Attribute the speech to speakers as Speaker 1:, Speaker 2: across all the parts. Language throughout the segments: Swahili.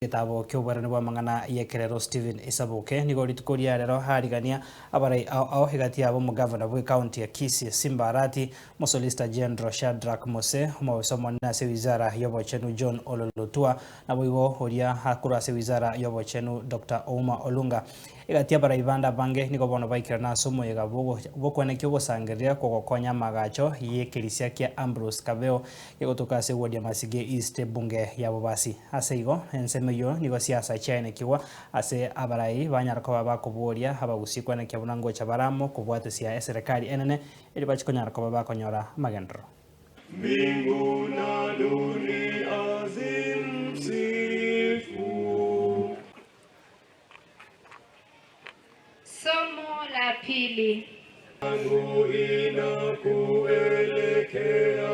Speaker 1: Gitabo kyobara nibwa mangana yekerero Stephen Isaboke nigo ritukoria rero harigania abarai ao hegati abo mu governor wa county ya Kisii Simba Arati Solicitor General Shadrack Mose mwasomo na se wizara yobochenu John Ololotua na boigo horia hakura se wizara yobochenu Dr. Ouma Olunga egati abarai banda bange nigo bono baikira na somo yega bokwane kyobo sangeria kogokonya magacho yekerisia kia Ambrose Kabeo yegotoka se wodi ya Masige East bunge ya Bobasi aseigo enseme yo nigo siasa chaine kiwa ase abarai banyarako baba kuburia abagusikwa na kyabunango chabaramo kubwate sia serikali enene ili bachikonyarako baba konyora magendro
Speaker 2: mbingu na dunia zimsifu.
Speaker 3: Somo la pili.
Speaker 2: Mungu inakuelekea.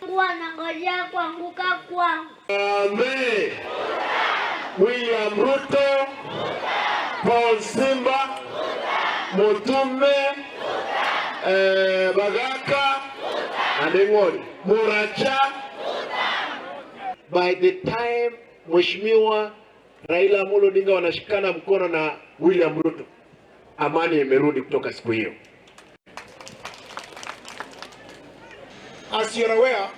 Speaker 3: Mungu anangojea kuanguka kwangu.
Speaker 2: Amen. William Ruto, Paul Simba, Mutume, Bagaka, and Engoli, Muracha. By the time Mheshimiwa Raila Amolo Odinga wanashikana mkono na William Ruto, amani imerudi kutoka siku hiyo.
Speaker 4: As you're aware,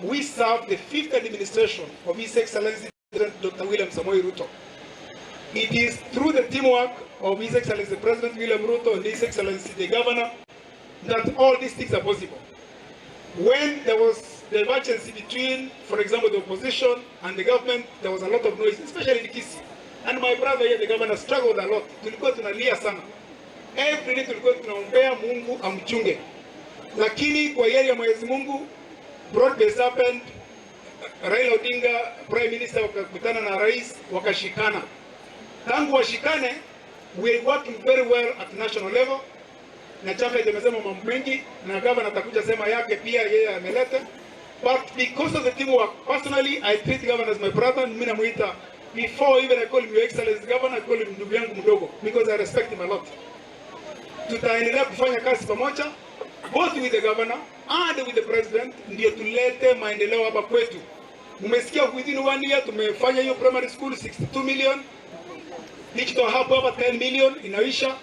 Speaker 4: we serve the 5th administration of His Excellency President Dr. William Samoei Ruto. It is through the teamwork of His Excellency President William Ruto and His Excellency the Governor that all these things are possible. When there was the emergency between, for example, the opposition and the government, there was a lot of noise, especially in Kisii. And my brother here, the governor, struggled a lot. Tulikuwa tunalia sana. Every day tulikuwa tunaombea Mungu amchunge. Lakini kwa yale ya Mwenyezi Mungu, broad based happened. Raila Odinga, Prime Minister, wakakutana na rais, wakashikana. Tangu washikane, we are working very well at national level. Na chama imesema mambo mengi, na governor atakuja sema yake pia yeye ameleta. But because of the teamwork, personally, I treat governor as my brother. Mimi namuita, before even I call him your excellency governor, I call him ndugu yangu mdogo, because I respect him a lot. Tutaendelea kufanya kazi pamoja, both with the governor and with the president, ndio tulete maendeleo hapa kwetu. Mmesikia within 1 year tumefanya hiyo primary school 62 million. Digital hub hapa 10 million inaisha.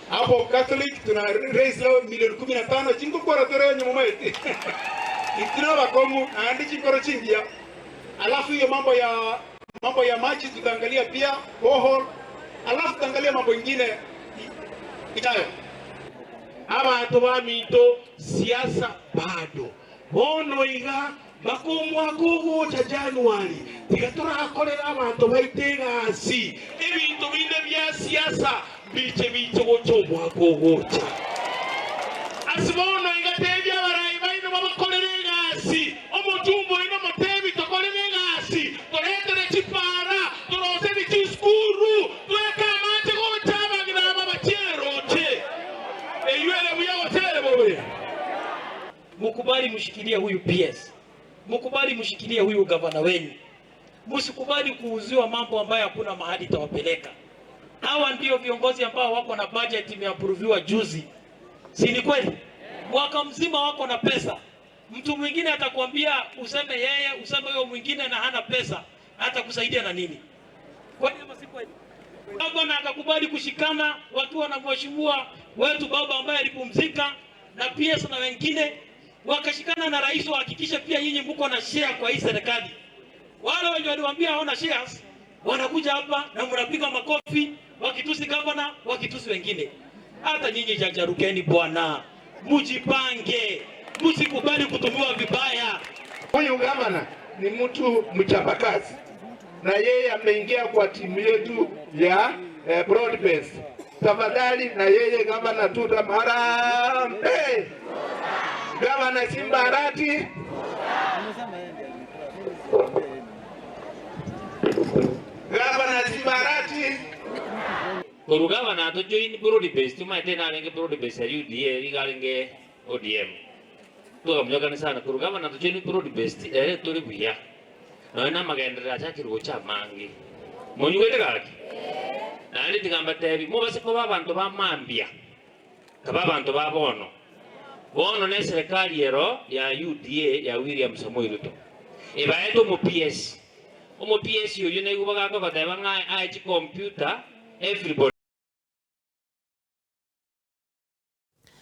Speaker 4: Hapo Catholic tuna raise leo milioni 15 jingo kwa ratore nyuma mwaiti. Itina bakomu andi chikoro chingia. Alafu hiyo mambo ya maji tutaangalia pia borehole. Alafu tutaangalia mambo mengine itayo.
Speaker 2: Abantu bamito siasa bado. Bono iga bakumwakugo cha January. Tigatora akorera abantu baitega si. Ebintu binde bya siasa biche gocho mwakugocha. Asibono iga tebya barai baino babakorera si. Omutumbo ino motebi tokorera si. Toretere chipara, torose bichiskuru, tweka mate go chama gina babachero che. Eyuele buya hotel bobe.
Speaker 5: Mukubali mshikilia huyu PS. Mukubali mshikilia huyu gavana wenu. Msikubali kuuziwa mambo ambayo hakuna mahali tawapeleka. Hawa ndio viongozi ambao wako na budget imeapproviwa juzi. Si ni kweli? Mwaka mzima wako na pesa. Mtu mwingine atakwambia useme yeye, useme huyo mwingine na hana pesa, hata kusaidia na nini? Kwani kama si kweli? Baba akakubali kushikana watu na mheshimiwa wetu baba ambaye alipumzika na PS na wengine wakashikana na rais wahakikisha pia nyinyi mko na share kwa hii serikali. Wale wenye waliwaambia hawana shares wanakuja hapa na mnapiga makofi wakitusi governor, wakitusi wengine. Hata nyinyi jajarukeni bwana. Mujipange. Msikubali kutumiwa vibaya.
Speaker 2: Huyu governor ni mtu mchapakazi. Na yeye ameingia kwa timu yetu ya broad base. Tafadhali na yeye governor Tutamarame. Governor Simba Arati. Governor Simba Arati.
Speaker 6: Kuru governor to join broad base tu mai tena lenge broad base ya UDA igalenge ODM. Tu kamjoga sana kuru governor to join broad base tu ribuya. Na magendera cha kirucha mangi. Monyuwete gaki. Na ndi tigamba tebi mo basi ko babantu ba mambia. Kababantu ba bono. Bono ne serikali ero ya UDA ya William Samoei Ruto. Ibaeto mu PS. omo PS uyu ne gubaka ko bateba ngai ai computer everybody